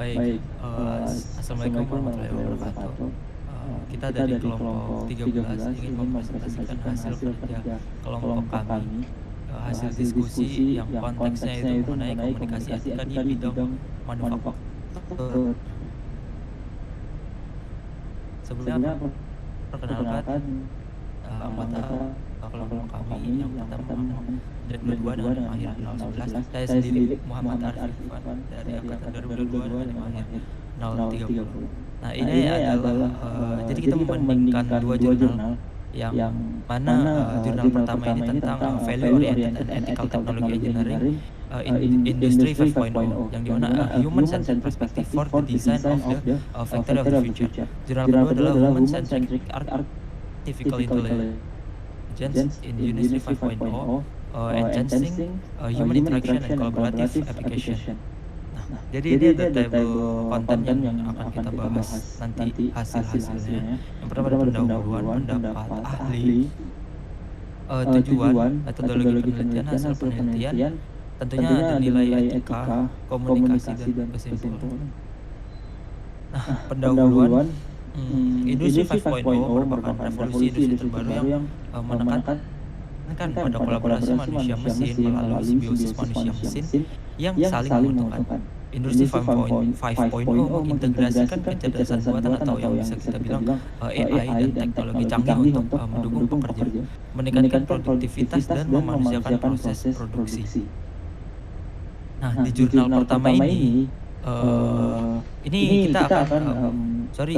Baik, Baik, Assalamualaikum Assalamualaikum warahmatullahi warahmatullahi wabarakatuh. wabarakatuh. Kita Kita dari dari kelompok kelompok 13 13 ingin ingin mempresentasikan mempresentasikan hasil hasil kerja kerja kelompok kelompok kami, kami, hasil hasil diskusi diskusi yang yang konteksnya konteksnya itu itu mengenai mengenai komunikasi komunikasi etika di etika di bidang bidang manufaktur. manufaktur. Sebelumnya Sebelumnya perkenalkan perkenalkan anggota anggota kelompok kelompok kami kami yang yang pertama pertama Muhammad Direktur kedua 2 dengan dengan mahir mahir 011. 011. Saya Saya sendiri sendiri Muhammad Muhammad Arifan Arifan dari dari angkatan angkatan 2022 2022 dengan dengan mahir mahir 030. 030. Nah, Nah, ini ini adalah adalah jadi kita jadi kita membandingkan membandingkan dua dua jurnal jurnal yang yang mana mana jurnal jurnal pertama ini pertama ini tentang tentang value value oriented oriented and and ethical ethical technology technology engineering engineering in Industry Industry 5.0, 5.0, yang yang dimana dimana a human human centered centric perspective perspective for the for the design of design of the the factory of factory the of the future. future. Jurnal Jurnal kedua kedua adalah adalah human human centric centric artificial artificial intelligence intelligence in in Industry Industry 5.0, 5.0, enhancing enhancing human human interaction and interaction and collaborative collaborative application. application. Nah, Nah, jadi ini jadi ada ini ada table table konten yang konten yang akan akan kita kita bahas bahas nanti nanti hasil-hasilnya. hasil-hasilnya. Yang Yang pertama ada pertama ada pendahuluan, pendahuluan, pendapat pendapat ahli, ahli, tujuan, tujuan, metodologi metodologi penelitian, penelitian, hasil hasil penelitian, penelitian, tentunya tentunya ada ada nilai nilai etika, etika, komunikasi, komunikasi, dan dan kesimpulan. kesimpulan. Nah, pendahuluan, Pendahuluan, Industri Industri 5.0 5.0 merupakan merupakan revolusi revolusi industri industri terbaru terbaru yang yang menekankan menekankan pada pada kolaborasi kolaborasi manusia-mesin manusia-mesin melalui melalui simbiosis simbiosis manusia-mesin manusia-mesin yang yang saling saling menguntungkan. menguntungkan. Industri Industri 5.0 5.0 mengintegrasikan mengintegrasikan kecerdasan kecerdasan buatan buatan atau atau yang yang bisa bisa kita kita bilang bilang AI AI dan dan teknologi teknologi canggih canggih untuk untuk mendukung mendukung pekerja, pekerja, meningkatkan meningkatkan produktivitas produktivitas dan dan memanusiakan memanusiakan proses proses produksi. produksi. Nah, Nah, di di jurnal jurnal pertama pertama ini, ini, eh ini ini kita kita akan, akan,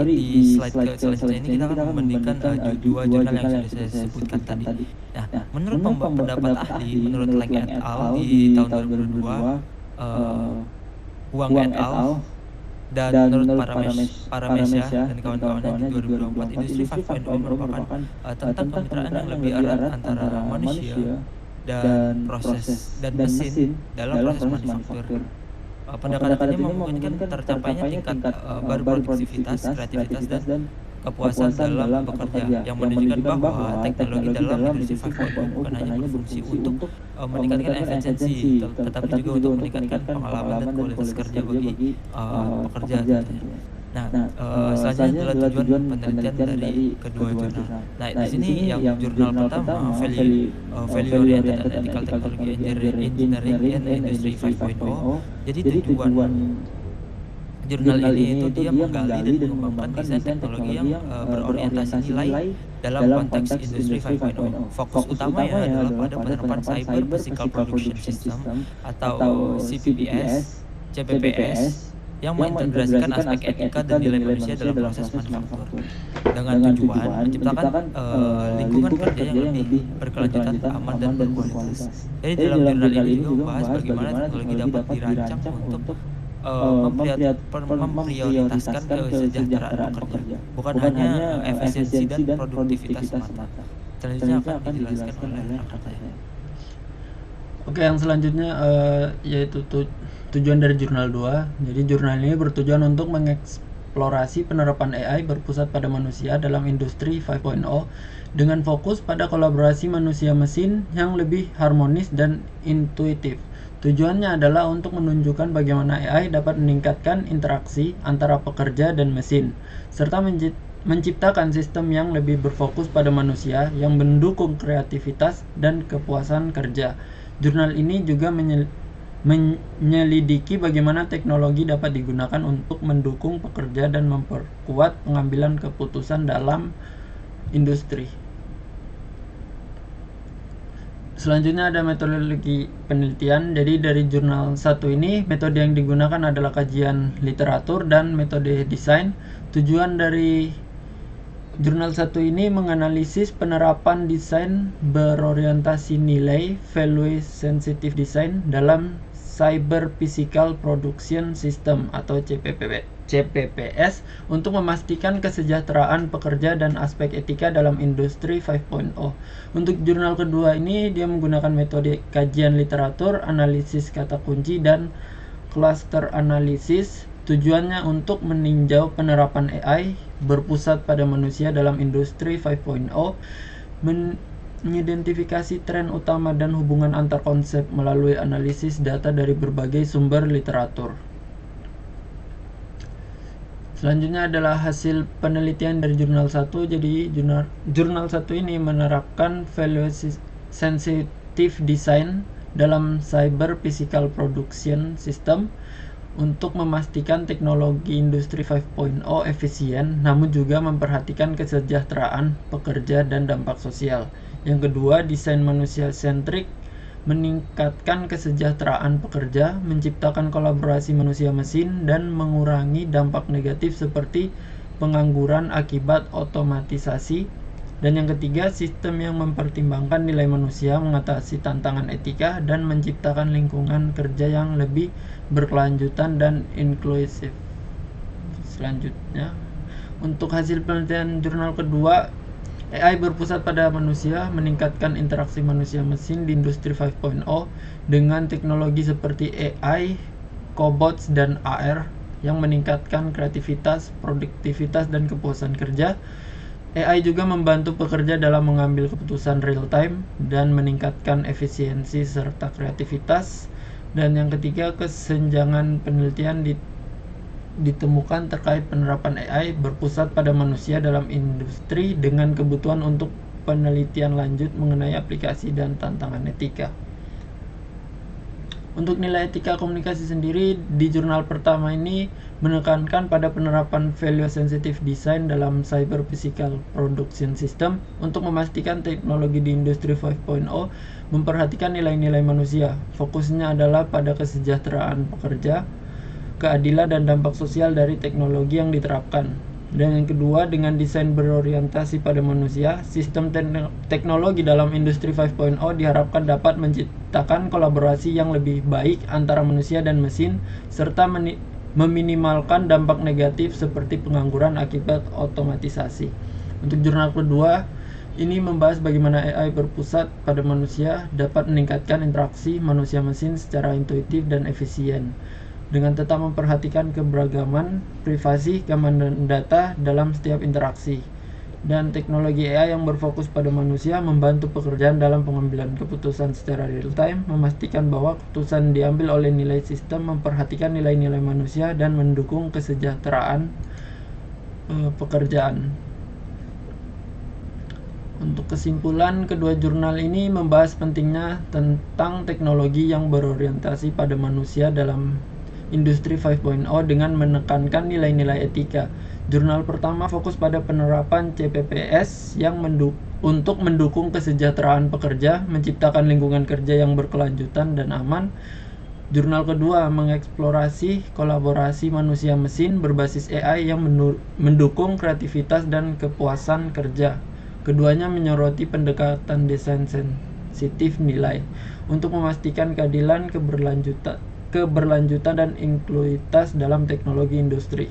di di slide slide selanjutnya ini selanjutnya kita ini akan kita akan membandingkan membandingkan dua dua jurnal yang jurnal sudah yang saya sudah saya sebutkan sebutkan tadi. tadi. Nah, Nah, menurut menurut pendapat pendapat ahli, ahli, menurut menurut Leng Leng et et al. al. Di di tahun tahun 2022, 2022, eh, Huang et Huang et al. al. Dan dan menurut menurut Paramesya Paramesya dan dan kawan-kawannya di kawan-kawannya di 2024, 2024, Industri Industri 5.0 5.0 merupakan merupakan tentang tentang kemitraan yang kemitraan yang lebih lebih erat erat antara antara manusia manusia dan dan proses proses dan dan mesin mesin dalam dalam proses proses manufaktur. manufaktur. Pendekatan ini Pendekatan ini memungkinkan memungkinkan tercapainya tercapainya tingkat tingkat baru baru produktivitas, produktivitas, kreativitas, dan kreativitas, dan kepuasan kepuasan dalam dalam bekerja, bekerja, yang yang menunjukkan menunjukkan bahwa bahwa teknologi teknologi dalam dalam Industri Industri 5.0 5.0 bukan bukan hanya hanya berfungsi berfungsi untuk untuk meningkatkan meningkatkan efisiensi, efisiensi, tetapi tetapi juga juga untuk untuk meningkatkan meningkatkan pengalaman dan pengalaman dan kualitas kualitas kerja kerja bagi bagi pekerja pekerja tentunya. tentunya. Nah, Nah, selanjutnya selanjutnya adalah adalah tujuan tujuan penelitian penelitian dari dari kedua kedua jurnal. jurnal. Nah, di Nah, di sini sini yang yang jurnal jurnal pertama, pertama, Value Value Oriented and Oriented and Ethical Ethical Technology Technology Engineering Engineering in in Industry Industry 5.0. 5.0. Jadi Jadi tujuan tujuan jurnal jurnal ini ini itu itu dia dia menggali dan menggali dan mengembangkan mengembangkan desain desain teknologi teknologi yang yang berorientasi berorientasi nilai nilai dalam dalam konteks konteks Industri Industri 5.0. 5.0. Fokus Fokus utamanya utamanya adalah adalah pada pada penerapan penerapan Cyber Cyber Physical Physical Production Production System System atau atau CPPS, CPPS, CPPS, CPPS yang yang mengintegrasikan mengintegrasikan aspek aspek etika dan etika dan nilai nilai manusia manusia dalam dalam proses proses manufaktur, manufaktur dengan dengan tujuan tujuan menciptakan menciptakan lingkungan lingkungan kerja kerja yang yang lebih lebih berkelanjutan, berkelanjutan, aman, dan aman, dan berkualitas. berkualitas. Jadi Jadi dalam dalam jurnal jurnal ini ini juga juga membahas membahas bagaimana bagaimana teknologi teknologi dapat dapat dirancang dirancang untuk untuk memprioritaskan memprioritaskan kesejahteraan kesejahteraan pekerja, pekerja, bukan bukan hanya hanya efisiensi dan efisiensi dan produktivitas produktivitas semata. semata. Selanjutnya Selanjutnya akan akan dijelaskan dijelaskan oleh oleh rekan rekan saya. saya. Oke, yang selanjutnya yaitu tujuan dari jurnal 2. Jadi jurnal ini bertujuan untuk mengeksplorasi penerapan AI berpusat pada manusia dalam industri 5.0 dengan fokus pada kolaborasi manusia-mesin yang lebih harmonis dan intuitif. Tujuannya adalah untuk menunjukkan bagaimana AI dapat meningkatkan interaksi antara pekerja dan mesin, serta menciptakan sistem yang lebih berfokus pada manusia yang mendukung kreativitas dan kepuasan kerja. Jurnal ini juga menyelidiki bagaimana teknologi dapat digunakan untuk mendukung pekerja dan memperkuat pengambilan keputusan dalam industri. Selanjutnya ada metodologi penelitian. Jadi dari jurnal 1 ini, metode yang digunakan adalah kajian literatur dan metode desain. Tujuan dari jurnal 1 ini menganalisis penerapan desain berorientasi nilai (value sensitive design) dalam Cyber Physical Production System atau CPPS untuk memastikan kesejahteraan pekerja dan aspek etika dalam industri 5.0. Untuk jurnal kedua ini dia menggunakan metode kajian literatur, analisis kata kunci, dan cluster analisis. Tujuannya untuk meninjau penerapan AI berpusat pada manusia dalam industri 5.0, mengidentifikasi tren utama dan hubungan antar konsep melalui analisis data dari berbagai sumber literatur. Selanjutnya adalah hasil penelitian dari jurnal 1. Jadi jurnal 1 ini menerapkan value sensitive design dalam cyber physical production system untuk memastikan teknologi industri 5.0 efisien, namun juga memperhatikan kesejahteraan pekerja dan dampak sosial. Yang kedua, desain manusia sentrik meningkatkan kesejahteraan pekerja, menciptakan kolaborasi manusia-mesin, dan mengurangi dampak negatif seperti pengangguran akibat otomatisasi. Dan yang ketiga, sistem yang mempertimbangkan nilai manusia, mengatasi tantangan etika, dan menciptakan lingkungan kerja yang lebih berkelanjutan dan inklusif. Selanjutnya, untuk hasil penelitian jurnal kedua, AI berpusat pada manusia, meningkatkan interaksi manusia-mesin di industri 5.0 dengan teknologi seperti AI, cobots, dan AR yang meningkatkan kreativitas, produktivitas, dan kepuasan kerja. AI juga membantu pekerja dalam mengambil keputusan real-time dan meningkatkan efisiensi serta kreativitas. Dan yang ketiga, kesenjangan penelitian ditemukan terkait penerapan AI berpusat pada manusia dalam industri dengan kebutuhan untuk penelitian lanjut mengenai aplikasi dan tantangan etika. Untuk nilai etika komunikasi sendiri, di jurnal pertama ini menekankan pada penerapan value sensitive design dalam cyber physical production system untuk memastikan teknologi di industri 5.0 memperhatikan nilai-nilai manusia. Fokusnya adalah pada kesejahteraan pekerja, keadilan, dan dampak sosial dari teknologi yang diterapkan. Dan yang kedua, dengan desain berorientasi pada manusia, sistem teknologi dalam industri 5.0 diharapkan dapat menciptakan kolaborasi yang lebih baik antara manusia dan mesin, serta meminimalkan dampak negatif seperti pengangguran akibat otomatisasi. Untuk jurnal kedua, ini membahas bagaimana AI berpusat pada manusia dapat meningkatkan interaksi manusia-mesin secara intuitif dan efisien, dengan tetap memperhatikan keberagaman, privasi, keamanan data dalam setiap interaksi. Dan teknologi AI yang berfokus pada manusia membantu pekerjaan dalam pengambilan keputusan secara real-time, memastikan bahwa keputusan diambil oleh nilai sistem, memperhatikan nilai-nilai manusia, dan mendukung kesejahteraan pekerjaan. Untuk kesimpulan, kedua jurnal ini membahas pentingnya tentang teknologi yang berorientasi pada manusia dalam industri 5.0 dengan menekankan nilai-nilai etika. Jurnal pertama fokus pada penerapan CPPS yang untuk mendukung kesejahteraan pekerja, menciptakan lingkungan kerja yang berkelanjutan dan aman. Jurnal kedua mengeksplorasi kolaborasi manusia-mesin berbasis AI yang mendukung kreativitas dan kepuasan kerja. Keduanya menyoroti pendekatan desain sensitif nilai untuk memastikan keadilan, keberlanjutan dan inklusivitas dalam teknologi industri.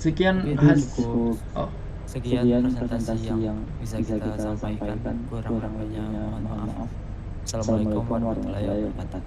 Sekian sekian presentasi yang bisa kita sampaikan. Kurang lebihnya mohon maaf. Assalamualaikum warahmatullahi wabarakatuh.